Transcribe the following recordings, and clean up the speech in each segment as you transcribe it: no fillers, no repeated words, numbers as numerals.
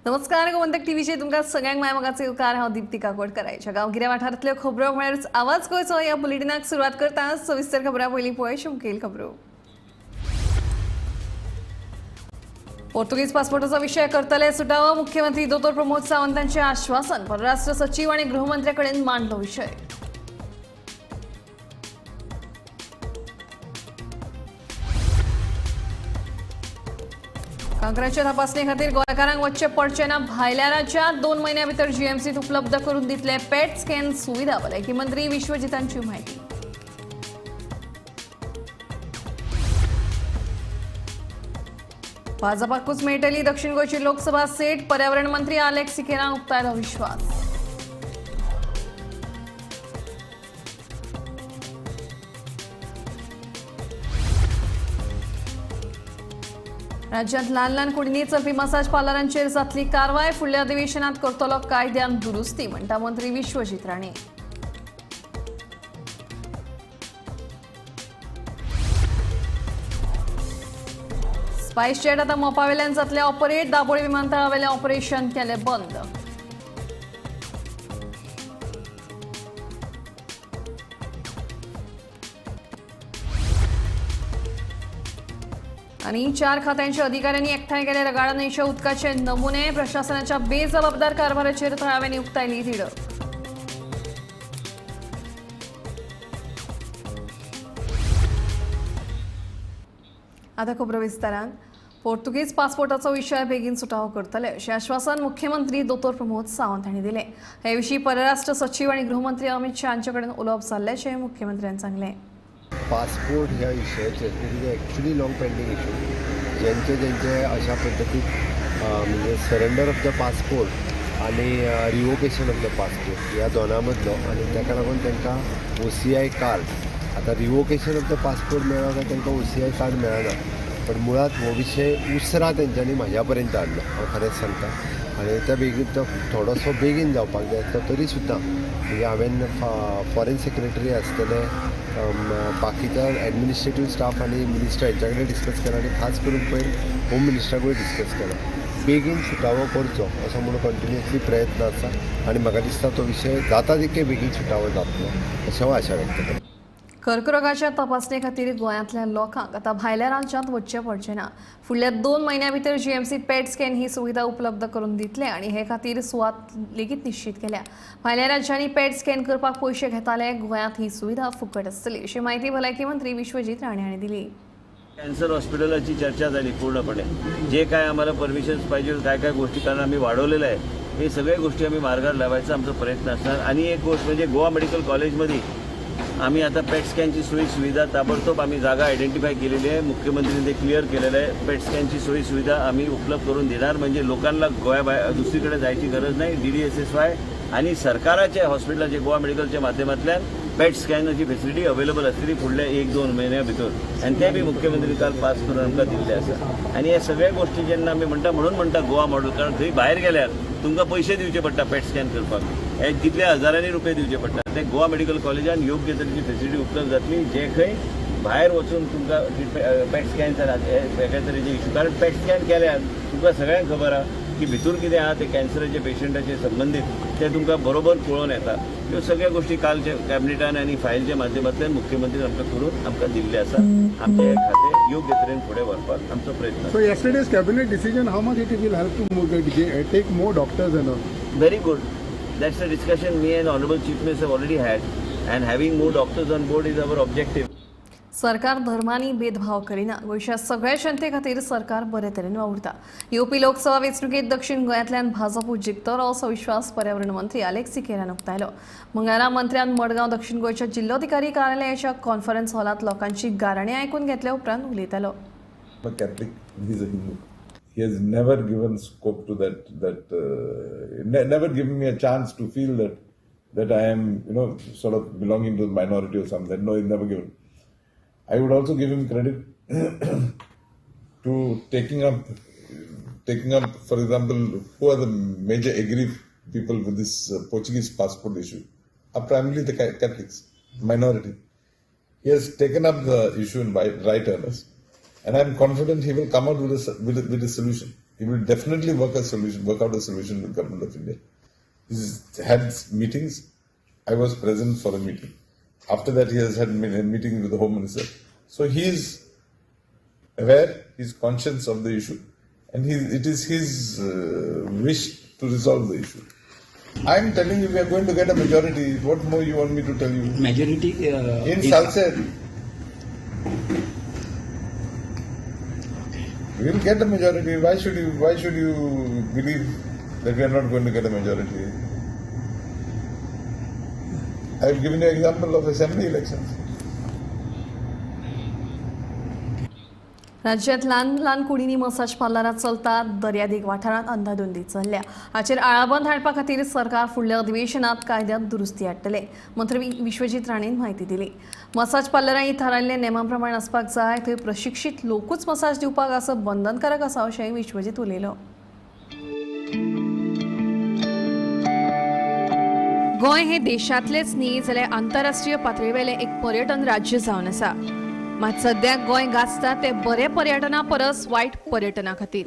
नमस्कार गोमंतक टीव्हीचे तुमका सगळ्यांक माय मगाचे उपकार हांव दीप्ती काकोड करायच्या गांवगिऱ्या वाठारांतल्यो खबरो म्हळ्यार आवाज गोयचो या बुलेटिनाक सुरवात करता सविस्तर खबरां पयलीं पळय मुखेल खबरो। पोर्तुगीज पासपोर्टाचो विषय करतले सुटावो मुख्यमंत्री दोतोर प्रमोद सावंतांचे आश्वासन परराष्ट्र सचिव आणि गृहमंत्र्याकडेन मांडलो विषय। कांकराच्या तपासणी खातीर गोंयकारांक वचचे पडचे ना भायल्या राज्यांत 2 महिन्यां भितर जीएमसीत उपलब्ध करून दितले पेट स्कॅन सुविधा भलायकी मंत्री विश्वजितांची माहिती। भाजपाकूच मेळटली दक्षिण गोंयची लोकसभा सीट पर्यावरण मंत्री आलेक्स सिकेरान उक्तायलो विश्वास। राज्यात ल्हान ल्हान कुडींनी चलपी मसाज पार्लरांचेर जातली कारवाय फुडल्या अधिवेशनात करतलो कायद्यान दुरुस्ती म्हणटा मंत्री विश्वजित राणे। स्पायस जेट आतां मोपावेल्यान जातले ऑपरेट दाबोळे विमानतळावेलें ऑपरेशन केले बंद। आणि 4 खात्यांच्या अधिकाऱ्यांनी एकठांय केले रगाळणीच्या उदकाचे नमुने प्रशासनाच्या बेजबाबदार कारभाराचेर थळाव्यांनी उक्तायली तिडक। आता खबरो विस्तारान पोर्तुगीज पासपोर्टाचो विषय बेगीन सुटावो करतले अशें आश्वासन मुख्यमंत्री दोतोर प्रमोद सावंत हांणी दिलें। हे विशीं परराष्ट्र सचिव आणि गृहमंत्री अमित शाह हांचे कडेन उलोवप जाल्ल्याचें मुख्यमंत्र्यांनी सांगलें। पासपोर्ट ह्या विशयाचेर it actually long pending issue ज्यांचे अशा पद्दतीन म्हणजे सरेंडर ऑफ द पासपोर्ट आणि रिवोकेशन ऑफ द पासपोर्ट ह्या दोना मदलो आणि ताका लागून तांकां OCI कार्ड आता रिवोकेशन ऑफ द पासपोर्ट मेळ्ळो काय तांकां OCI कार्ड मेळना पण मुळात हो विशय उसरा तेंच्यांनी म्हाज्या पर्यंत हाडलो हांव खरेंच सांगता आनी त्या बेगीन तो थोडोसो बेगीन जावपाक जाय तो तरी सुद्दां म्हणजे हांवें फॉरेन सेक्रेटरी आसतले बाकीच्या एडमिनिस्ट्रेटीव स्टाफ आणि मिनिस्टर हांच्या कडेन डिस्कस केला आणि खास करून पयर होम मिनिस्टराकूय डिस्कस केला बेगीन सुटावो करचो असो म्हणून कंटिन्युअसली प्रयत्न आसा आणि म्हाका दिसता तो विशय जाता तितके बेगीन सुटावो जातलो अशें हांव आशा व्यक्त करता। कर्करोगाच्या तपासणे खातीर गोंयांतल्या लोकांक आतां भायल्या राज्यांत वचचें पडचें ना। फुडल्या 2 महिन्यां भितर जीएमसीत पेट स्कॅन ही सुविधा उपलब्ध करून दितले आणि हे खातीर सुवात लेगीत निश्चित केल्या। भायल्या राज्यांनी पेट स्कॅन करपाक पयशे घेताले गोंयांत ही सुविधा फुकट आसतली अशी माहिती भलायकी मंत्री विश्वजित राणे हांणी दिली। कॅन्सर हॉस्पिटलाची चर्चा झाली पूर्णपणे जे काय आम्हाला परमिशन्स पाहिजे काय गोष्टी कारण आम्ही वाढवलेलं आहे हे सगळ्या गोष्टी आम्ही मार्गावर लावायचा आमचा प्रयत्न असणार। आणि एक गोष्ट म्हणजे गोवा मेडिकल कॉलेजमध्ये आम्ही आता पेट स्कॅनची सुविधा ताबडतोब आम्ही जागा आयडेंटिफाय केलेली आहे। मुख्यमंत्र्यांनी ते क्लिअर केलेलं आहे। पेट स्कॅनची सुविधा आम्ही उपलब्ध करून देणार म्हणजे लोकांना दुसरीकडे जायची गरज नाही। DDSSY आणि सरकाराच्या हॉस्पिटलाचे गोवा मेडिकलच्या माध्यमातल्यान पेट स्कॅनची फॅसिलिटी अवेलेबल आसतली फुडल्या 1-2 महिन्या भितर आणि ते बी मुख्यमंत्री काल पास करून आमकां दिल्ले आसा। आणि ह्या सगळ्या गोष्टी जेन्ना आमी म्हणून गोवा मॉडेल कारण थंय भायर गेल्यार तुमकां पयशे दिवचे पडटा पेट स्कॅन करपाक हे कितले हजारांनी रुपये दिवचे पडटा ते गोवा मेडिकल कॉलेजान योग्य तरेची फॅसिलिटी उपलब्ध जातली जे खंय भायर वचून तुमकां पेट स्कॅन वेगळ्या तरेचे इश्यू कारण पेट स्कॅन केल्यार तुमकां सगळ्यांक खबर आहा की भितर कितें आहा ते कॅन्सराचे पेशंटाचे संबंधीत ते तुमकां बरोबर कळून येता। ह्यो सगळ्या गोष्टी काल कॅबिनेटान आणि फायलच्या माध्यमांतल्यान मुख्यमंत्री आमकां करून आमकां दिल्ले आसा। आमचे हे खातें योग्य तरेन फुडें व्हरपाक आमचो प्रयत्न। So yesterday's cabinet decision, how much it will help to take more doctors and all? Very good. That's a discussion me and Honorable Chief Minister have already had, and having more doctors on board is our objective. सरकार धर्मांनी भेदभाव करिना गोंयच्या सगळ्या जनते खातीर सरकार बरे तरेन वावुरता। येवपी लोकसभा वेंचणुकेंत दक्षिण गोंयांतल्यान भाजपूच जिखतलो असो विश्वास पर्यावरण मंत्री आलेक्स सिकेरान उक्तायलो। मंगळारा मंत्र्यान मडगांव दक्षिण गोंयच्या जिल्लोधिकारी कार्यालयाच्या कॉन्फरन्स हॉलांत लोकांची गाराणी आयकून घेतल्या उपरांत उलयतालो। Catholic, he is a Hindu. He has never given scope to never given me a chance to feel that I am, sort of belonging to the minority or something. No, he's never given. I would also give him credit to taking up, for example, who are the major aggrieved people with this Portuguese passport issue? Are primarily the Catholics, minority. He has taken up the issue in right earnest. And I'm confident he will come out with a solution. He will definitely work out a solution with the government of India. He's had meetings. I was present for a meeting. After that, he has had a meeting with the Home Minister. So he is aware, he is conscious of the issue, and it is his wish to resolve the issue. I am telling you, we are going to get a majority. What more you want me to tell you? Majority In Salsette. We will get a majority. Why should you believe that we are not going to get a majority? I have given you an example of assembly elections. राज्यात ल्हान ल्हान कुडींनी massage पार्लरां चलतात. दर्यादेग वाठारांत अंधाधुंदी चल्ल्या. हाचेर आळाबंद हाडपा खातीर सरकार फुडल्या अधिवेशनात कायद्यांत दुरुस्ती हाडटले. मंत्री विश्वजीत राणेन म्हायती दिली. मसाज पार्लरां ही थारायल्ल्या नेमां प्रमाण आसपाक जाय. थंय प्रशिक्षीत लोकूच मसाज दिवपाक आसप बंधनकारक आसा अशेंय विश्वजीत उलयलो. गोंय हे देशांतलेंच न्ही जाल्यार आंतरराष्ट्रीय पातळीवेलें एक पर्यटन राज्य जावन आसा. मात सद्याक गोंय गाजता ते बरे पर्यटना परस वायट पर्यटना खातीर.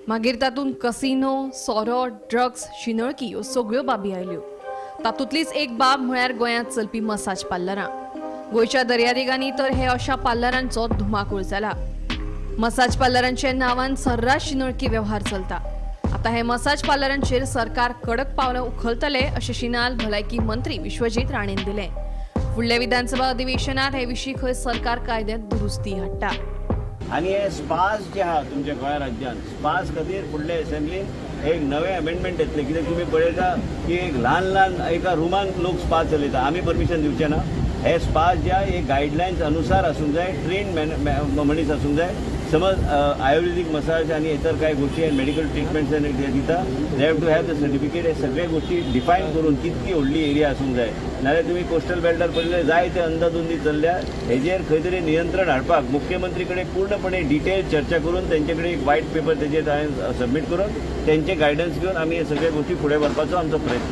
मागीर तातूंत कसिनो, सोरो, ड्रग्स, शिनळकी ह्यो सगळ्यो बाबी आयल्यो. तातूंतलीच एक बाब म्हळ्यार गोंयांत चलपी मसाज पार्लरां. गोंयच्या दर्यादेगांनी तर हे अशा पार्लरांचो धुमाकूळ जाला. मसाज पार्लरांच्या नांवान सर्रास शिनळकी वेव्हार चलता. आता हे मसाज पार्लरांचेर सरकार कडक पावलां उखलतले अशें शिनाल भलायकी मंत्री विश्वजीत राणेन दिलें. फुडल्या विधानसभा अधिवेशनात हे विशीं खंय सरकार कायद्यांत दुरुस्ती हाडटा. आणि हे स्पास जे आहा तुमच्या गोंय राज्यात स्पास खातीर फुडले असेंब्लीन एक नवे अमेंडमेंट येतले. कित्याक तुमी पळयता की एक ल्हान ल्हान एका रुमान लोक स्पा चलयता. आमी परमिशन दिवचे ना. हे स्पा जे आहा हे गायडलायन्स अनुसार आसूंक जाय. ट्रेन मनीस आसूंक जाय. समज आयुर्वेदिक मसाज आणि इतर काही गोष्टी मेडिकल ट्रिटमेंट्स दिता they have to have the certificate. हे सगळे गोष्टी डिफायन करून कितकी व्हडली एरिया आसूंक जाय. नाल्यार तुमी कोस्टल बेल्टार पळयले जाय ते अंदाधुंदी चल्ल्या. हेजेर खंय तरी नियंत्रण हाडपाक मुख्यमंत्री कडेन पूर्णपणे डिटेल चर्चा करून तेंचे कडेन एक व्हाईट पेपर तेजेर हांवें सबमीट करून तेंचे गायडन्स घेवन आमी हे सगळे गोष्टी फुडें व्हरपाचो आमचो प्रयत्न.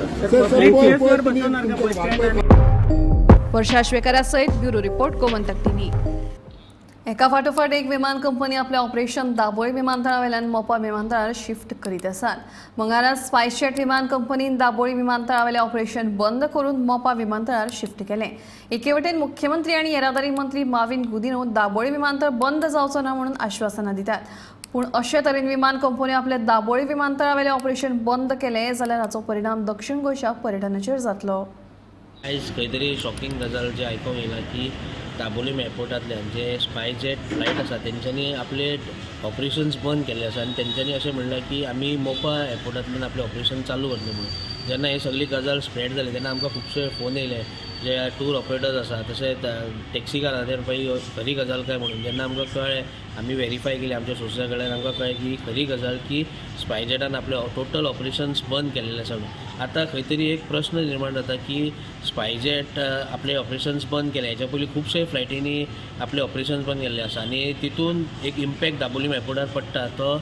वर्षा श्वेकारा सयत ब्युरो रिपोर्ट गोमंतक टीव्ही. एका फाटोफाट एक विमान कंपनी आपले ऑपरेशन दाबोळी विमानतळावेल्यान मोपा विमानतळार शिफ्ट करीत आसात. मंगळारा स्पायसजेट विमान कंपनीन दाबोळी विमानतळावेले ऑपरेशन बंद करून मोपा विमानतळार शिफ्ट केलें. एके वटेन मुख्यमंत्री आनी येरादारी मंत्री माविन गुदिनो दाबोळी विमानतळ बंद जावचो ना म्हणून आश्वासनां दितात. पूण अशे तरेन विमान कंपन्यो आपले दाबोळी विमानतळावेले ऑपरेशन बंद केले जाल्यार हाचो परिणाम दक्षिण गोंयच्या पर्यटनाचेर जातलो. आयज खंय तरी शॉकिंग गजाल जे आयकूंक येयला की दाबोलीम एअरपोर्टांतल्यान जे स्पायसजेट फ्लायट आसा तेंच्यांनी आपले ऑपरेशन्स बंद केल्ले आसा आनी तेंच्यांनी अशें म्हणलां की आमी मोपा एअरपोर्टांतल्यान आपलें ऑपरेशन चालू करतले म्हणून. जेन्ना ही सगळी गजाल स्प्रेड जाली तेन्ना आमकां खुबशे फोन येयले जे टूर ऑपरेटर्स आसा तशेंच टॅक्सीकार खातीर पळय खरी गजाल काय म्हणून. जेन्ना आमकां कळ्ळें आमी व्हेरीफाय केली आमच्या सोर्सा कडल्यान आमकां कळ्ळें की खरी गजाल की स्पायसजेटान आपले टोटल ऑपरेशन्स बंद केल्ले आसा म्हणून. आतां खंय तरी एक प्रश्न निर्माण जाता की स्पायसजेट आपले ऑपरेशन्स बंद केले. हेच्या पयलीं खुबशे फ्लायटींनी आपले ऑपरेशन्स बंद केल्ले आसा आनी तितून एक इम्पॅक्ट दाबोलीम एअरपोर्टार पडटा तो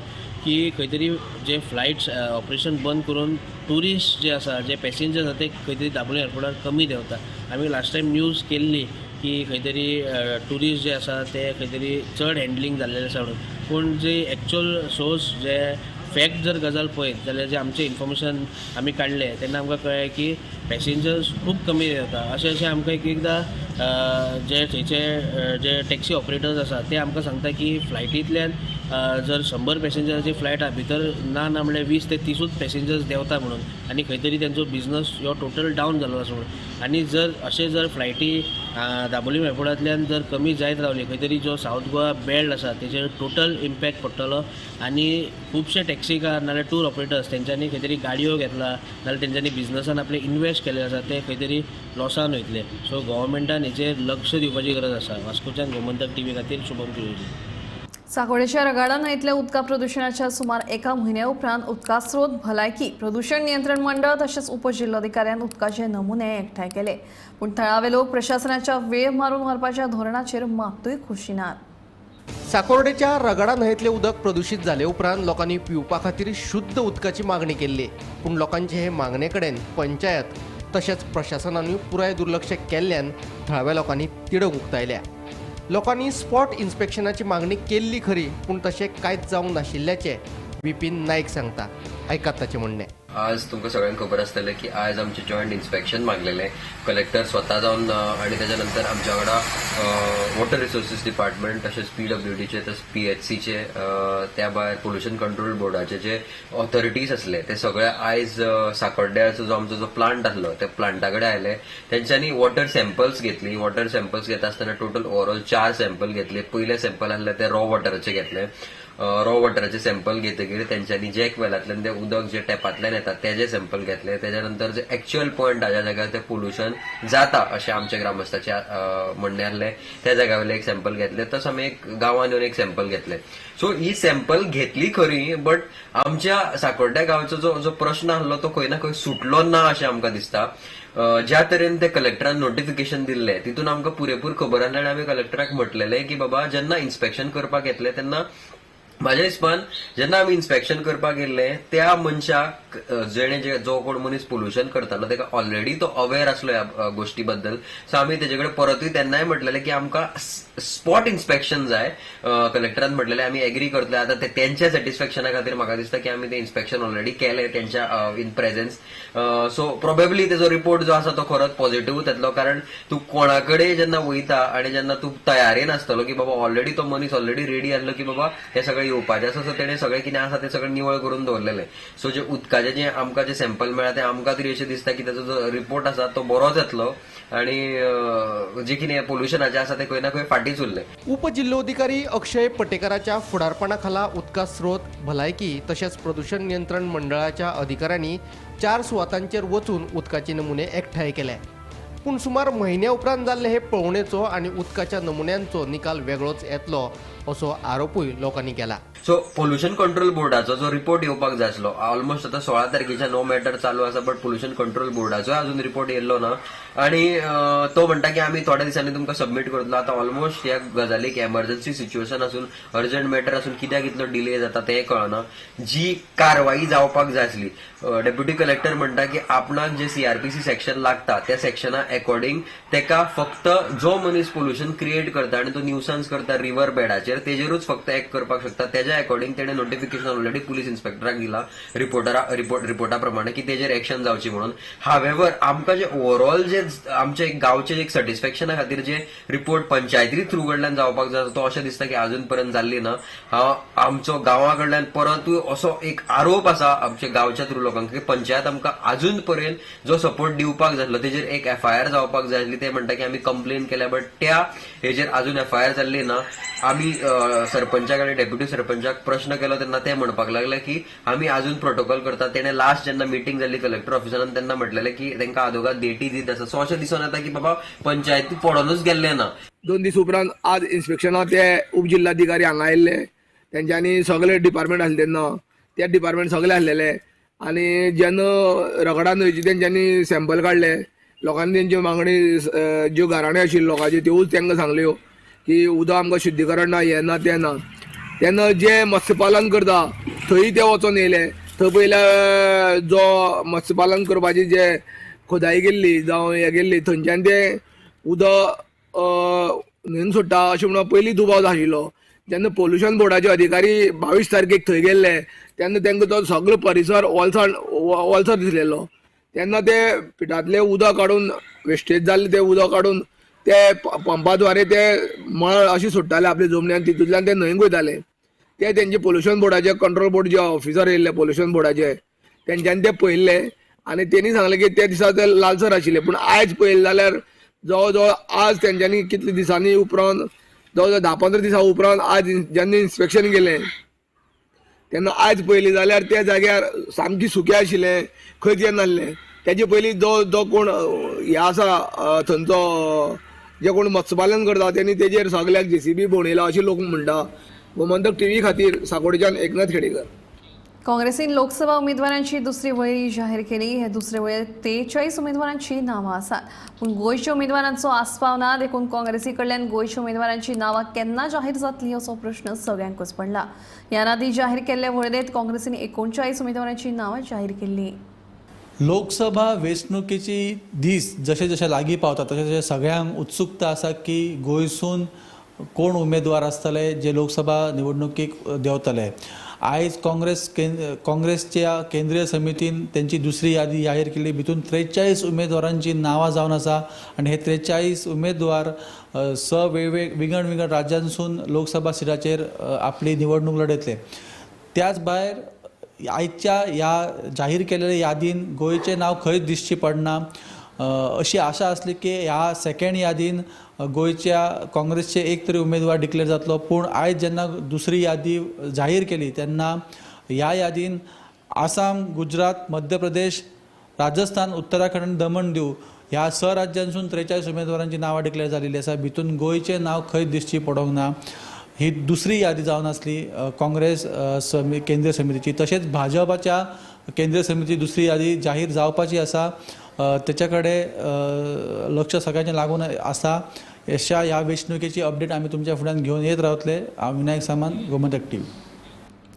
की खंय तरी जे फ्लायट्स ऑपरेशन बंद करून ट्युरिस्ट जे आसा जे पॅसेंजर्स आसा ते खंय तरी दाबोलीम एअरपोर्टार कमी देंवता. आमी लास्ट टायम न्यूज केल्ली की खंय तरी ट्युरिस्ट जे आसा ते खंय तरी चड हँडलींग जाल्लेले आसा म्हणून. पूण जे एक्चुअल सोर्स जे फॅक्ट जर गजाल पळयत जाल्यार जे आमचे इन्फॉर्मेशन आमी काडले तेन्ना आमकां कळ्ळें की पॅसेंजर्स खूब कमी येता. अशें आमकां एकदां जे थंयचे जे टॅक्सी ऑपरेटर्स आसा ते आमकां सांगता की फ्लायटींतल्यान जर 100 पॅसेंजराची फ्लायट आहा भितर ना म्हणल्यार 20 ते 30 पॅसेंजर्स देंवता म्हणून आनी खंय तरी तेंचो बिझनस हो टोटल डावन जालो आसा म्हणून. आनी जर फ्लायटी दाबोलीम एअरपोर्टांतल्यान जर कमी जायत रावली खंय तरी जो सावथ गोवा बेल्ट आसा तेचेर टोटल इम्पॅक्ट पडटलो आनी खुबशे टॅक्सीकार नाल्यार टूर ऑपरेटर्स तेंच्यांनी खंय तरी गाडयो घेतला नाल्यार तेंच्यांनी बिझनसान आपले इन्वेस्ट केले आसा ते खंय तरी लॉसान वयतले. सो गव्हर्मेंटान हेचेर लक्ष दिवपाची गरज आसा. वास्कोच्यान गोमंतक टीव्ही खातीर शुभम त्रिवेदी. सांखळेच्या रगाडा न्हंयतल्या उदका प्रदुशणाच्या सुमार एका म्हयन्या उपरांत उदका स्रोत भलायकी प्रदूषण नियंत्रण मंडळ तशेंच उपजिल्लोधिकाऱ्यान उदकाचे नमुने एकठांय केले. पूण थळावे लोक प्रशासनाच्या वेळ मारून व्हरपाच्या धोरणाचेर मात्तूय खुशी नात. सांखोर्डेच्या रगडा न्हंयतलें उदक प्रदूशीत जाले उपरांत लोकांनी पिवपा खातीर शुद्ध उदकाची मागणी केल्ली. पूण लोकांचे हे मागणे कडेन पंचायत तशेंच प्रशासनानूय पुराय दुर्लक्ष केल्ल्यान थळाव्या लोकांनी तिडक उक्तायल्या. लोकांनी स्पॉट इन्स्पेक्शनाची मागणी केल्ली खरी पूण तशें कांयच जावंक नाशिल्ल्याचें विपिन नाईक सांगता. ऐकात ताचे म्हणणे. आज तुमकां सगळ्यांक खबर आसतलें की आज आमचे जॉयंट इन्स्पेक्शन मागलेलें. कलेक्टर स्वता जावन आनी तेच्या नंतर आमच्या वांगडा वॉटर रिसोर्सीस डिपार्टमेंट तशेंच PWDचे तशेंच PHCचे त्या भायर पोल्युशन कंट्रोल बोर्डाचे जे ऑथॉरिटीज आसले ते सगळे आयज साकोड्ड्याचो जो आमचो जो प्लांट आसलो त्या प्लांटा कडेन आयले. तेंच्यांनी वॉटर सॅम्पल्स घेतली. वॉटर सॅम्पल्स घेता आसतना टोटल ओवरऑल 4 सॅम्पल घेतले. पयले सॅम्पल आसले ते रॉ वॉटराचे घेतले. रॉ वॉटराचे सॅम्पल घेतकीर तेंच्यांनी जॅक वेलांतल्यान ते उदक जे टॅपांतल्यान येता तेजे सॅम्पल घेतले. तेच्या नंतर जे एक्च्युअल पॉयंट ज्या जाग्यार ते पोल्युशन जाता अशें आमच्या ग्रामस्थाचे म्हणणे आसलें त्या जाग्या वयले एक सॅम्पल घेतले. तस आमी एक गांवान येवन एक सॅम्पल घेतले. सो ही सॅम्पल घेतली खरी, बट आमच्या साकोड्ड्या गांवचो जो प्रश्न आसलो तो खंय ना खंय सुटलो ना अशें आमकां दिसता. ज्या तरेन ते कलेक्टरान नोटिफिकेशन दिल्ले तितून आमकां पुरेपूर खबर आसली आनी आमी कलेक्टराक म्हटलेलें की बाबा जेन्ना इन्स्पेक्शन करपाक येतले तेन्ना म्हाज्या हिसपान जेन्ना आमी इन्स्पेक्शन करपाक गेल्ले त्या मनशाक जो कोण मनीस पोल्युशन करतालो तेका ऑलरेडी तो अवेअर आसलो ह्या गोष्टी बद्दल. सो आमी तेजे कडेन परतूय तेन्नाय म्हटलेलें की आमकां स्पॉट इन्स्पेक्शन जाय. कलेक्टरान म्हटलेलें आमी एग्री करतले. आतां तेंच्या सॅटिस्फॅक्शना खातीर म्हाका दिसता की आमी तें इन्स्पेक्शन ऑलरेडी केलें तेंच्या इन प्रेझेन्स. सो प्रोबेबली तेजो रिपोर्ट जो आसा तो खरोच पॉझिटिव्ह येतलो. कारण तूं कोणाकडेन जेन्ना वयता आनी जेन्ना तूं तयारेन आसतलो की बाबा ऑलरेडी तो मनीस ऑलरेडी रेडी आसलो की बाबा हे सगळें येवपाचें आसा. सो तेणें सगळें कितें आसा तें सगळें निवळ करून दवरलेलें. सो जे उदकाचे जे आमकां जे सॅम्पल मेळ्ळा ते आमकां तरी अशें दिसता की ताचो जो रिपोर्ट आसा तो बरोच येतलो आनी जे कितें पोल्युशनाचें आसा तें खंय ना खंय फाटींच उरलें. उपजिल्लोधिकारी अक्षय पटेकराच्या फुडारपणाखाला उदका स्रोत भलायकी तशेंच प्रदूषण नियंत्रण मंडळाच्या अधिकाऱ्यांनी 4 सुवातांचेर वचून उदकाचे नमुने एकठांय केले. पूण सुमार म्हयन्या उपरांत जाल्ले हे पळोवणेचो आनी उदकाच्या नमुन्यांचो निकाल वेगळोच येतलो असो आरोपूय लोकांनी केला. सो पोल्युशन कंट्रोल बोर्डाचो जो रिपोर्ट येवपाक जाय आसलो ऑलमोस्ट आता 16 तारखेच्या नो मॅटर चालू आसा, बट पोल्युशन कंट्रोल बोर्डाचो अजून रिपोर्ट येयल्लो ना आणि तो म्हणटा की आमी थोड्या दिसांनी तुमकां सबमीट करतलो. आता ऑलमोस्ट ह्या गजालीक एमर्जन्सी सिच्युएशन आसून अर्जंट मॅटर आसून कित्याक इतलो डिले जाता तें कळना. जी कारवाई जावपाक जाय आसली, डेप्युटी कलेक्टर म्हणटा की आपणाक जे CRPC सेक्शन लागता त्या सेक्शना अकॉर्डिंग तेका फक्त जो मनीस पोल्युशन क्रिएट करता आणि तो न्यूसन्स करता रिव्हर बेडाचेर तेजेरूच फक्त एक्ट करपाक शकता. त्याच्या अकॉर्डिंग तेणे नोटिफिकेशन ऑलरेडी पुलीस इन्स्पेक्टराक दिला रिपोर्टा प्रमाणे की तेजेर एक्शन जावची म्हणून. हावेवर आमकां जे ओव्हरऑल जे आमचे गांवचे एक सॅटिस्फॅक्शना खातीर जे रिपोर्ट पंचायती थ्रू कडल्यान जावपाक जाय तो अशें दिसता की अजून पर्यंत जाल्ली ना. आमचो गांवा कडल्यान परतूय असो एक आरोप आसा आमच्या गांवच्या थ्रू लोकांक की पंचायत आमकां अजून पर्यंत जो सपोर्ट दिवपाक जाय आसलो तेजेर एक FIR जावपाक जाय आसली. ते म्हणटा की आमी कंप्लेन केल्या, बट त्या हेजेर अजून FIR जाल्ली ना. आमी सरपंचाक आनी डेप्युटी सरपंचाक प्रश्न केलो तेन्ना ते म्हणपाक लागले की आमी अजून प्रोटोकॉल करता. तेणे लास्ट जेन्ना मिटींग जाल्ली कलेक्टर ऑफिसारान तेन्ना म्हटलेलें की तांकां आदोगाद डेटी दीत आसा. सो अशें दिसून येता की बाबा पंचायती पडोनूच गेल्ले ना. 2 दीस उपरांत आज इन्स्पेक्शनाक ते उपजिल्हाधिकारी हांगा आयिल्ले. तेंच्यांनी सगळे डिपार्टमेंट आसले तेन्ना ते डिपार्टमेंट सगळे आसलेले आनी जेन्ना रगडा न्हंयचे तेंच्यांनी सॅम्पल काडले. लोकांनी तेंच्यो मागणी ज्यो गाराण्यो आशिल्ल्यो लोकांच्यो त्योच तांकां सांगल्यो की उदक आमकां शुद्धीकरण ना, हें ना तें ना. तेन्ना जे मत्स्यपालन करता थंय ते वचोन येयले. थंय पयल्या जो मत्स्यपालन करपाची जे खोदाई केल्ली जावं हें केल्ली थंयच्यान ते उदक न्हंयेन सोडटा अशें म्हणून पयलीं दुबाव आशिल्लो. जेन्ना पोल्युशन बोर्डाचे अधिकारी 22 तारखेक थंय गेल्ले तेन्ना तांकां तो सगळो परिसर ओलसर दिसलेलो. तेन्ना ते पिठांतलें उदक काडून वेस्टेज जाल्लें तें उदक काडून ते पंपाद्वारे ते मळ अशें सोडटाले आपल्या जमन्यान, तितूंतल्यान ते न्हंयेक वयताले. ते तेंचे पोल्युशन बोर्डाचे कंट्रोल बोर्ड जे ऑफिसर येयल्ले पोल्युशन बोर्डाचे तेंच्यांनी ते पळयल्ले आनी तेणी सांगलें की ते दिसा ते लालसर आशिल्ले. पूण आयज पळयलें जाल्यार जवळ जवळ आज तेंच्यांनी कितले दिसांनी उपरांत जवळ जवळ 10-15 दिसां उपरांत आज जेन्ना इन्स्पेक्शन गेलें तेन्ना आयज पळयलें जाल्यार त्या जाग्यार सामकी सुकें आशिल्लें, खंयच यें नासलें. तेजे पयलीं जो कोण हे आसा थंयचो जे कोण मत्स्यपालन करता तेणी तेजेर सगल्याक JCB भोंवडयला अशें लोक म्हणटा. गोमंतक TV खातीर साकोडेच्यान एकनाथ खेडेकर. काँग्रेसीन लोकसभा उमेदवारांची दुसरी वळेरी जाहीर केली. हे दुसरे वळेर 43 उमेदवारांची नांवां आसात. पूण गोंयच्या उमेदवारांचो आस्पाव ना. देखून काँग्रेसी कडल्यान गोंयच्या उमेदवारांची नांवां केन्ना जाहीर जातली असो प्रश्न सगळ्यांकूच पडला. ह्या आदी जाहीर केल्ले वळेरेंत काँग्रेसीन 39 उमेदवारांची नांवां जाहीर केल्ली. लोकसभा वेंचणुकेची दीस जशे जशे लागीं पावता तशें तशें सगळ्यांक उत्सुकता आसा की गोंयसून कोण उमेदवार आसतले जे लोकसभा निवडणुकीक देंवतले. आयज काँग्रेसच्या केंद्रीय समितीन त्यांची दुसरी यादी जाहीर केली. भितून 43 उमेदवारांची नांवां जावन आसा आनी हे 43 उमेदवार विंगड राज्यांसून लोकसभा सिटाचेर आपली निवडणूक लढयतले. त्याच भायर आयच्या ह्या जाहीर केलेल्या यादीन गोंयचें नांव खंयच दिश्टी पडना अशी आशा आसली की ह्या सेकंड यादीन गोंयच्या काँग्रेसचे एक तरी उमेदवार डिक्लेअर जातलो. पूण आयज जेन्ना दुसरी यादी जाहीर केली तेन्ना ह्या यादीन आसाम, गुजरात, मध्य प्रदेश, राजस्थान, उत्तराखंड आनी दमण दीव ह्या स राज्यांसून 43 उमेदवारांची नांवां डिक्लेअर जाल्ली आसा. भितून गोंयचें नांव खंयच दिश्टी पडोंक ना. ही दुसरी यादी जावन आसली काँग्रेस केंद्रीय समितीची. तशेंच भाजपाच्या केंद्रीय समिती दुसरी यादी जाहीर जावपाची आसा. त्याच्या कडेन लक्ष सगळ्यांचें लागून आसा. अशा ह्या वेंचणुकेची अपडेट आमी तुमच्या फुड्यान घेवन येत रावतले. हांव विनायक सामंत, गोमंतक टीव्ही.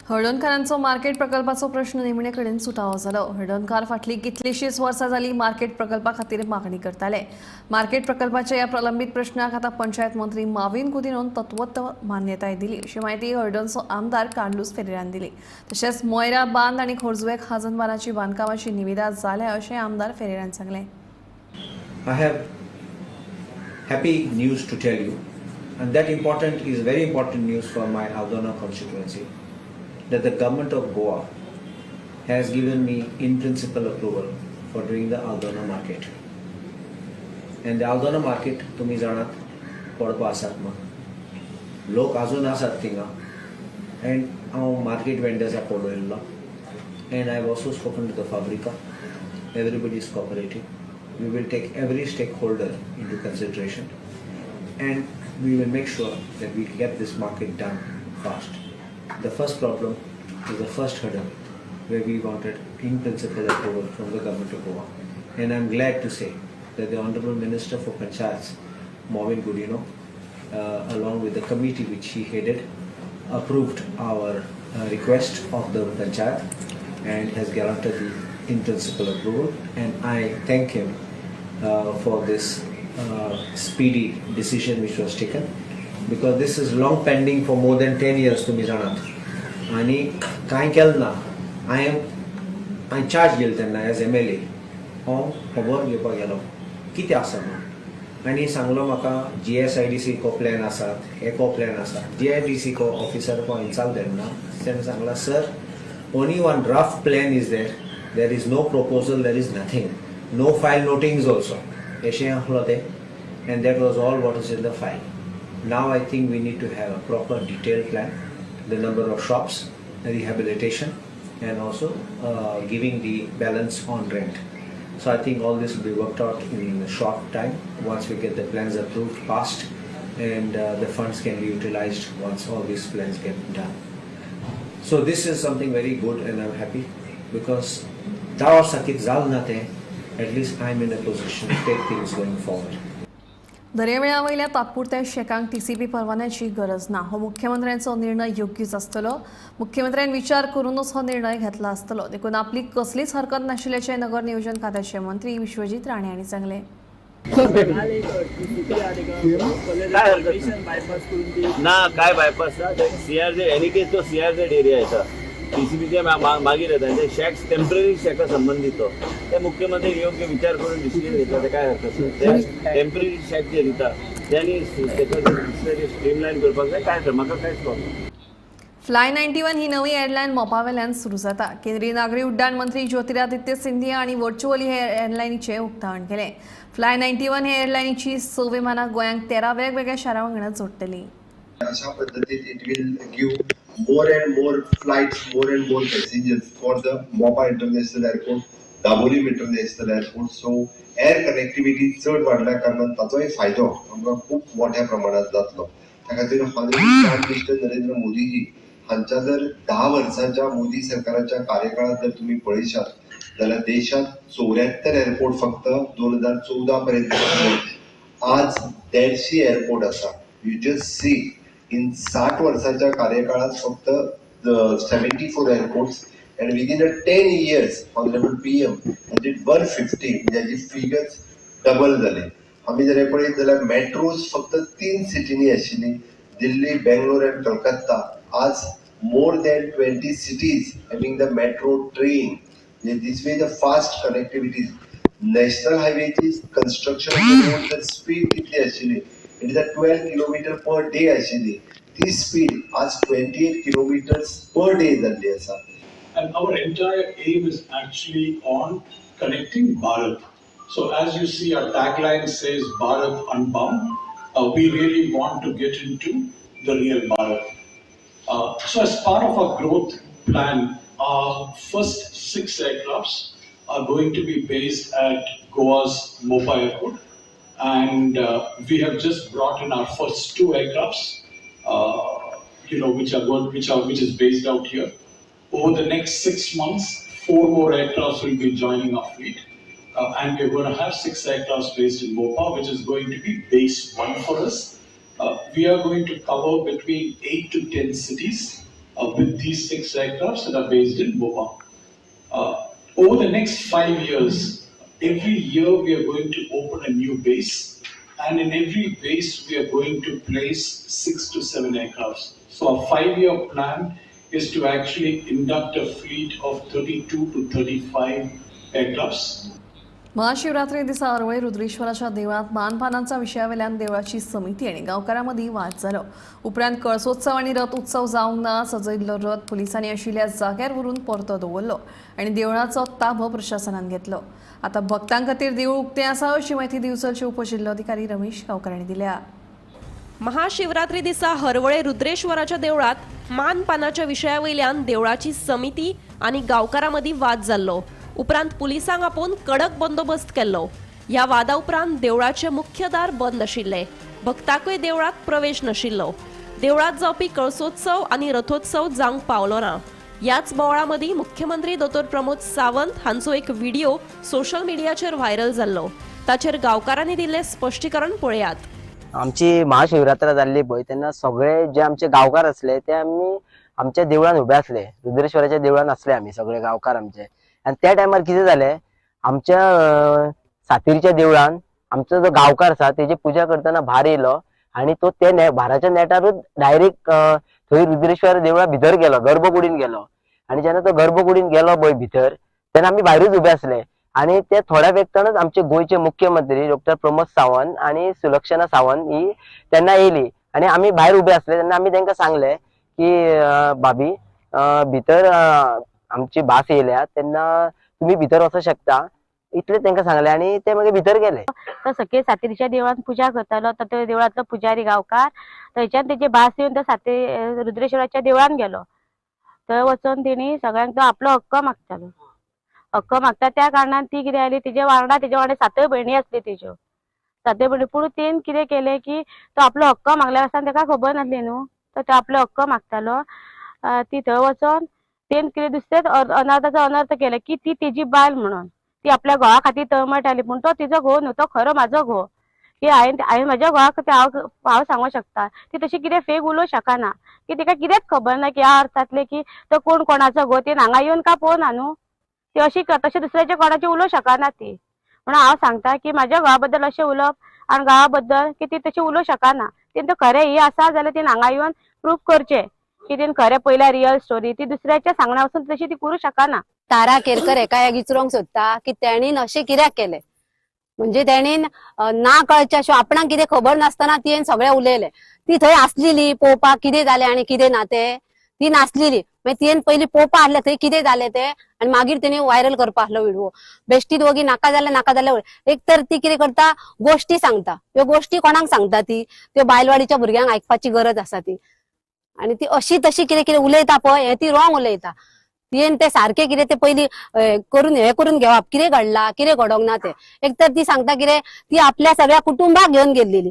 हळदणकारांचो मार्केट प्रकल्पाचो प्रश्न निमणे कडेन सुटावो जालो. हळदणकार फाटली कितलीशींच वर्सां जालीं मार्केट प्रकल्पा खातीर मागणी करताले. मार्केट प्रकल्पाच्या ह्या प्रलंबीत प्रश्नाक आतां पंचायत मंत्री माविन कुदिनोन तत्वत मान्यताय दिली अशी माहिती हळदणचो आमदार कार्लोस फेरेरान दिली. तशेंच मोयरा बांद आनी खोर्जुवे खाजनबाराची बांदकामाची निविदा जाल्या अशें आमदार फेरेरान सांगलें. I have happy news to tell you, and that is very important news for my Aldona constituency, that the government of Goa has given me in principle approval for doing the Aldona market. And the Aldona market, तुम्ही जाणात पडपा आसात मग लोक अजून आसात थिंगा. and हांव मार्केट वेंडर्स पळयल्लो, and I have also spoken to the Fabrica. Everybody is cooperating. We will take every stakeholder into consideration, and we will make sure that we get this market done fast. The first problem is the first hurdle where we wanted in principle approval from the government of Goa, and I'm glad to say that the Honorable Minister for Panchayats, Maureen Gudino, along with the committee which he headed, approved our request of the Panchayat and has guaranteed the in principle approval, and I thank him for this speedy decision which was taken, because this is long pending for more than 10 years to Mizanat. आणि कांय केलें ना. हांवें charge घेतलो तेन्ना age MLA हांव खबर घेवपाक गेलो कितें आसा म्हणून, आनी सांगलो म्हाका GSIDC को प्लॅन आसात, एको प्लॅन आसा. GIDC को ऑफिसर को इन्साल तेन्ना तेणें सांगला, sir only one draft plan is there. There is no proposal, there is nothing. No file notings also. And that was all what is in the file. Now I think we need to have a proper detailed plan, the number of shops, rehabilitation, and also giving the balance on rent. So I think all this will be worked out in a short time once we get the plans approved, passed, and the funds can be utilized once all these plans get done. So this is something very good, and I'm happy because Dawar Sakit Zal Nate, at least I'm in a position to take things going forward. दर्यावेळावयल्या तात्पुरत्या शेकांक TCP परवान्याची गरज ना. हो मुख्यमंत्र्यांचो निर्णय योग्यच आसतलो. मुख्यमंत्र्यान विचार करूनच हो निर्णय घेतला आसतलो. देखून आपली कसलीच हरकत नाशिल्ल्याचे नगर नियोजन खात्याचे मंत्री विश्वजीत राणे हांणी सांगले. ना काय बायपास ना CRZ एनी केस तो CRZ एरिया येता. TCPचे मागीर येता ते शॅक्स टेम्पररी शॅका संबंधित ते मुख्यमंत्री योग्य विचार करून डिसिजन घेतला. ते काय हरकत ना. टेम्पररी शॅक जे दिता त्यांनी स्ट्रीमलायन करपाक जाय. काय म्हाका कांयच प्रॉब्लेम. फ्लाय 91 ही नवी एअरलायन मोपावेल्यान सुरू जाता. केंद्रीय नागरी उड्डाण मंत्री ज्योतिरादित्य सिंधिया हांणी व्हर्च्युअली हे एअरलायनीचें उक्तावण केलें. फ्लाय 91 हे एअरलायनीची 6 विमानां गोंयांक 13 वेगवेगळ्या शारां वांगडा जोडटलीं. अशा पद्धतीत it will give more and more flights, more and more passengers for the Mopa International Airport, Daboli International Airport. So air connectivity चड वाडल्या कारणान ताचोय फायदो आमकां खूब मोठ्या प्रमाणात जातलो. त्या खातीर प्रायम मिनिस्टर नरेंद्र मोदीजी हांच्या जर 10 वर्सांच्या मोदी सरकाराच्या कार्यकाळात जर तुम्ही पळयशात जाल्यार देशात 74 एअरपोर्ट फक्त 2014 पर्यंत. आज 150 एअरपोर्ट आसा. यू जस्ट सी इन 60 वर्षाच्या कार्यकाळात फक्त 74 airports, and within 10 years honorable PM and it 150 म्हणजे फिगर्स डबल झाले. आम्ही जर पळयत जाल्यार मेट्रोज फक्त 3 सिटींनी आशिल्ली, दिल्ली, बेंगलोर आणि कलकत्ता. आज more than 20 cities having the metro train. This way the fast connectivity. National highways construction of the road, the speed कितली आशिल्ली? It is a 12 kilometer per day आशिल्ली. This speed आज 28 kilometers per day जाल्ली आसा. And our entire aim is actually on connecting Bharat. So as you see, our tagline says Bharat Unbound. We really want to get into the real Bharat. So as part of our growth plan, our first 6 aircrafts are going to be based at Goa's Mopa Airport, and we have just brought in our first 2 aircrafts, which is based out here. Over the next 6 months, 4 more aircrafts will be joining our fleet, and we're going to have 6 aircrafts based in Mopa, which is going to be base 1 for us. We are going to cover between 8 to 10 cities with these 6 aircrafts that are based in Mopa. Over the next 5 years, every year we are going to open a new base, and in every base we are going to place 6 to 7 aircrafts. So our 5-year plan is to actually induct a fleet of 32 to 35 aircrafts. Mahashivratri दिसा हरवळे रुद्रेश्वराच्या देवळात मानपानांचा विशयावेल्यान देवळाची समिती आणि गांवकारांमदी वाद जालो. उपरांत कळसोत्सव आणि रथ उत्सव जावंक ना सजयल्लो रथ पुलिसांनी आशिल्ल्या जाग्यार व्हरून परतो दवरलो आणि देवळाचो ताबो प्रशासनान घेतलो. आता भक्तां खातीर देवूळ उक्तें आसा अशी माहिती दिवचलचे उपजिल्लोधिकारी रमेश गांवकारांनी दिल्या. महाशिवरात्री दिसा हरवळे रुद्रेश्वराच्या देवळात मानपानाच्या विशयावयल्यान देवळाची समिती आणि गांवकारांमदी वाद जाल्लो. उपरांत पुलिसांक आपोवन कडक बंदोबस्त केल्लो. ह्या वादा उपरांत देवळाचे मुख्य दार बंद आशिल्ले. भक्तांकय देवळात प्रवेश नाशिल्लो. देवळात जावपी कळसोत्सव आणि रथोत्सव जावंक पावलो ना. याच बोवाळामदी मुख्यमंत्री डॉ. प्रमोद सावंत हांचो एक व्हिडिओ सोशल मिडियाचेर व्हायरल जाल्लो. ताचेर गांवकारांनी दिल्लें स्पश्टीकरण पळयात. आमची महाशिवरात्र जाल्ली पळय तेन्ना सगळे जे आमचे गांवकार आसले ते आमी आमच्या देवळान उबे आसले. रुद्रेश्वराच्या देवळान आसले आमी सगळे गांवकार आमचे. आणि त्या टायमार कितें जालें, आमच्या सातेरीच्या देवळान आमचो जो गांवकार आसा तेजी पुजा करतना भार येयलो आणि तो ते भाराच्या नेटारूच डायरेक्ट थंय रुद्रेश्वर देवळा भितर गेलो, गर्भकुडीन गेलो. आणि जेन्ना तो गर्भकुडीन गेलो पळय भितर तेन्ना आमी भायरूच उबे आसले. आणि ते थोड्या वेळानच आमचे गोयचे मुख्यमंत्री डॉ. प्रमोद सावंत आणि सुलक्षणा सावंत ही तेन्ना येयली आणि आमी भायर उबे आसले. तेन्ना आमी तांकां सांगले की भाभी भितर आमची भास येयल्या तेन्ना तुम्ही भितर वचूंक शकता, इतले तांकां सांगले आणि ते मागीर भितर गेले. तो सगळे सातेरीच्या देवळान पुजा करतालो. तो त्या देवळातलो पुजारी गांवकार थंयच्यान तेची भास येवन तो रुद्रेश्वराच्या देवळान गेलो. थंय वचून तेणी सगळ्यांक तो आपलो हक्क मागतालो. हक्क मागता त्या कारणान ती कितें जाली, तेजे वांगडा 7 भयणी आसली तेज्यो. 7 भयणी. पूण तेन कितें केलें की तो आपलो हक्क मागल्या आसतना ताका खबर नासली न्हू, तो आपलो हक्क मागतालो. ती थंय वचोन तेन कितें दुसरेच अनर्थाचो अनर्थ केले की ती तेजी बायल म्हणून ती आपल्या घोवा खातीर तळमळटाली. पूण तो तिचो घोव न्हू, तो खरो म्हाजो घोव. की हांवें म्हाज्या घोवाक हांव सांगूंक शकता. ती तशी कितें फेक उलोवंक शकना की तिका कितेंच खबर ना की ह्या अर्थातले की तो कोण कोणाचो घोव. ती हांगा येवन का पळोवना न्हू, ती अशी तशें दुसऱ्याच्या कोणाचें उलोवंक शकना ती. म्हणून हांव सांगता की म्हाज्या घोवा बद्दल अशें उलोवप आनी गांवा बद्दल की ती तशी उलोवंक शकना. तें खरें ही आसा जाल्यार तिणें हांगा येवन प्रूफ करचें की तेन खरें पयल्या रियल स्टोरी. ती दुसऱ्याच्या सांगण्या वचून तशी ती करूं शकना. तारा केरकर एका विचारूंक सोदता की तेणीन अशें कित्याक केलें. म्हणजे तेणीन ना कळचे अशें आपणाक कितें खबर नासतना तियेन सगळें उलयलें. ती थंय आसलेली पळोवपाक कितें जालें आनी कितें ना तें. ती नासलेली मागीर तियेन पयलीं पळोवपा आहलें थंय कितें जालें तें आनी मागीर तेणी व्हायरल करपा आहलो व्हिडिओ. बेश्टी दोगी नाका जाल्यार एक तर ती कितें करता, गोश्टी सांगता. ह्यो गोश्टी कोणाक सांगता ती, त्यो बायलवाडीच्या भुरग्यांक आयकपाची गरज आसा ती. आणि ती अशी तशी कितें कितें उलयता पळय हे ती रॉंग उलयता. तियेन ते सारखे कितें ते पयलीं करून घेवप कितें घडला कितें घडोंक ना तें. एक तर ती सांगता कितें ती आपल्या सगळ्या कुटुंबाक घेवन गेल्लेली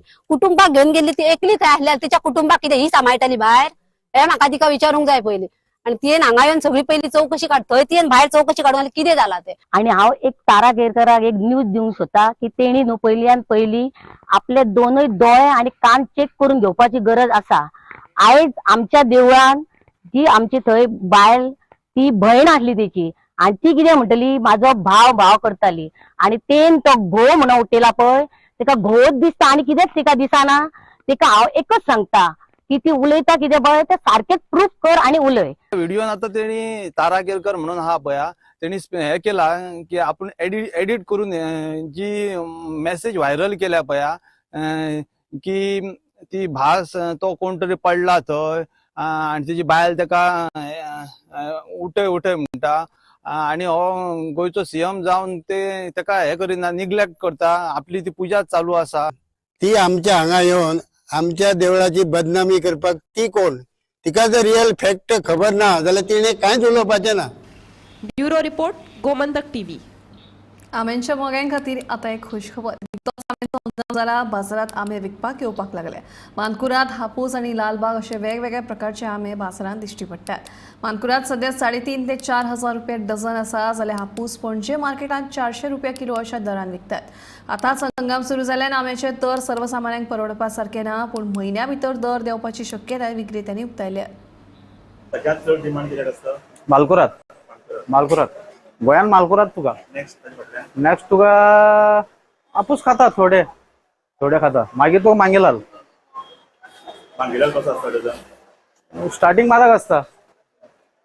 ती एकली थंय आसल्यार तिच्या कुटुंबाक कितें ही सांबाळटाली भायर, हे म्हाका तिका विचारूंक जाय पयलीं. आणि तियेन हांगा येवन सगळी पयलीं चवकशी थंय तियेन भायर चवकशी काडून कितें जालां तें. आणि हांव एक तारा केरकराक एक न्यूज दिवंक सोदता की तेणी न्हू पयलीं आपले दोनूय दोळे आनी कान चेक करून घेवपाची गरज आसा. आयज आमच्या देवळान जी आमची थंय बायल ती भयण आसली तेची आणि ती कितें म्हणटली म्हाजो भाव करताली आणि तेन तो घोव म्हणून उठयला पळय तिका घोवच दिसता आणि कितेंच तिका दिसना. तिका हांव एकच सांगता की ती उलयता कितें बळय ते सारकेंच प्रूफ कर आणि उलय. व्हिडिओन आता त्यांनी तारा केरकर म्हणून हा पया त्यांनी हे केला की आपण एडिट करून जी मेसेज व्हायरल केल्या पया की ती भास तो कोण तरी पडला थंय आणि तिची बायल ताका उठय उठय म्हणटा आणि हो गोयचो सीएम जावन ते ताका हे करिना, निग्लेक्ट करता, आपली ती पुजा चालू आसा. ती आमच्या हांगा येवन आमच्या देवळाची बदनामी करपाक ती कोण? तिका जर रियल फॅक्ट खबर ना जाल्यार तिणे कांयच उलोवपाचें ना. Bureau report, Gomantak TV. आंब्यांच्या मोग्यां खातीर आतां एक खुश खबर. तोच आंब्याचो हंगाम जाला, बाजारात आंबे विकपाक येवपाक लागले. मानकुराद, हापूस आणि लालबाग अशे वेगवेगळ्या प्रकारचे आंबे बाजारात दिश्टी पडटात. मानकुराद सध्या 3.5 ते 4 हजार रुपये डझन आसा, जाल्यार हापूस पणजे मार्केटात 400 रुपया किलो अशा दरान विकतात. आतांच हंगाम सुरू जाल्ल्यान आंब्याचे दर सर्वसामान्यांक परवडपा सारखे ना, पूण म्हयन्या भितर दर देंवपाची शक्यताय विक्रेत्यांनी उक्तायल्या. सगळ्यात चड डिमांड कित्याक आसता? मालकुराद गोंयान मालकुराद तुका नेक्स्ट तुका आपूस खाता, थोडे खाता, मागीर तुका मांगेलाल कसो आसता डझन? स्टार्टिंग म्हारग आसता,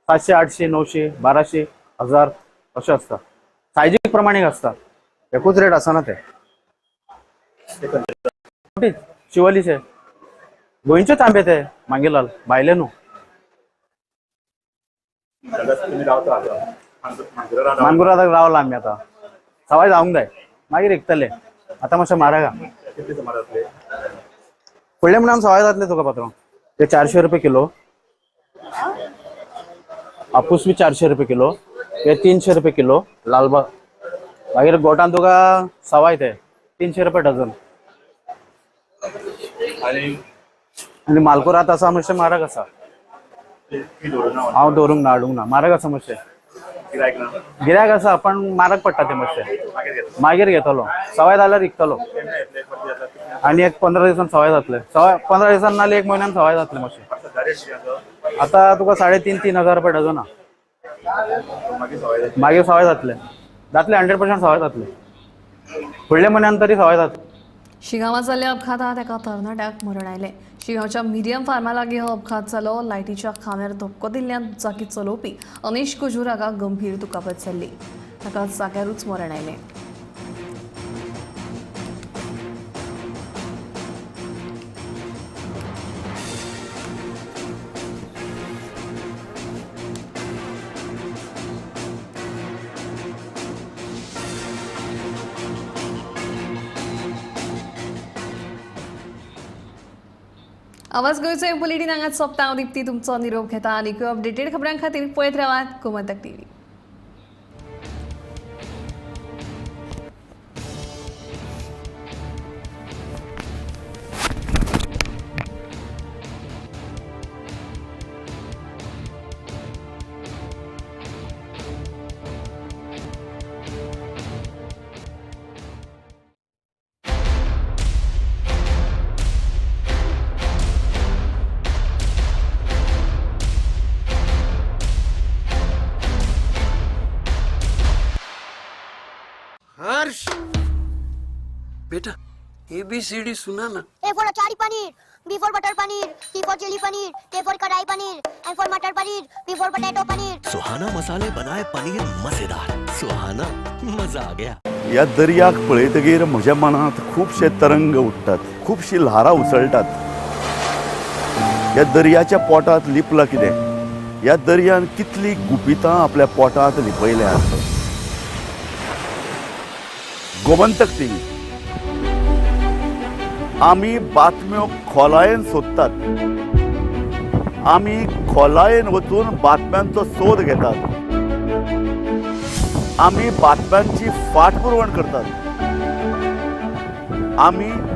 700, 800, 900, 1200, 1000 अशें आसता. सायजीक प्रमाणीक आसता, एकूच रेट आसना ते. शिवलीचे गोंयचेच आंबे ते मांगेलाल, भायले न्हू. मानकुरादाक रावला आमी आतां, सवाय जावंक जाय, मागीर विकतले. आतां मातशें म्हारग आहा. फुडल्या म्हणान सवाय जातले तुका पात्रांव. ते 400 रुपये किलो, हापूस बी 400 रुपये किलो, ते 300 रुपये किलो लालबाग. मागीर गोटान तुका सवाय ते 300 रुपये डझन. आनी मालकुराद आसा मातशें म्हारग आसा. हांव दवरूंक ना, हाडूंक ना, म्हारग आसा मातशें. गिरायक आसा पण म्हारग पडटा ते मातशें. मागीर घेतलो, सवाय जाल्यार विकतलो. आनी एक 15 दिवसान सवाय जातले. 15 दिवसान नाल्यार 1 म्हयन्यान सवाय जातले मातशें. आतां तुका 3.5 हजार रुपये डझन आहा. मागीर सवाय जातले 100% सवाय जातले. फुडल्या म्हयन्यान तरी सवाय जातले. शिगांवां जाल्ल्या अपघातांत एका तरणाट्याक मरण आयलें. शिगांवच्या मिडियम फार्मा लागीं हो अपघात जालो. लायटीच्या खांब्यार धक्को दिल्ल्यान दुचाकी चलोवपी अनीश कुजूर हाका गंभीर दुखापत जाल्ली. ताका जाग्यारूच मरण आयलें. आवाज गोयचो बुलेटिन हांगाच सोंपता. हांव दिप्ती तुमचो निरोप घेता. आनीक अपडेटेड खबरां खातीर पळयत रावात गोमंतक टीव्ही. हर्ष बेटा ABCD सुना ना. A for achari paneer, B for butter paneer, C for chili paneer, K for kadai paneer, M for matar paneer, P for potato paneer. Suhana मसाले बनाए पनीर मजेदार. सुहाना मजा आ गया. या दर्याक पळयतगीर म्हज्या मनात खूबशे तरंग उठतात, खूबशी ल्हारां उसळटात. या दर्याच्या पोटात लिपला कितें? या दर्यान कितली गुपितां आपल्या पोटात लिपयल्यात. गोमंतक टीव्ही. आमी बातम्यो खोलायेन सोदतात. आमी खोलायेन वचून बातम्यांचो सोद घेतात. आमी बातम्यांची फाटपुरवण करतात. आमी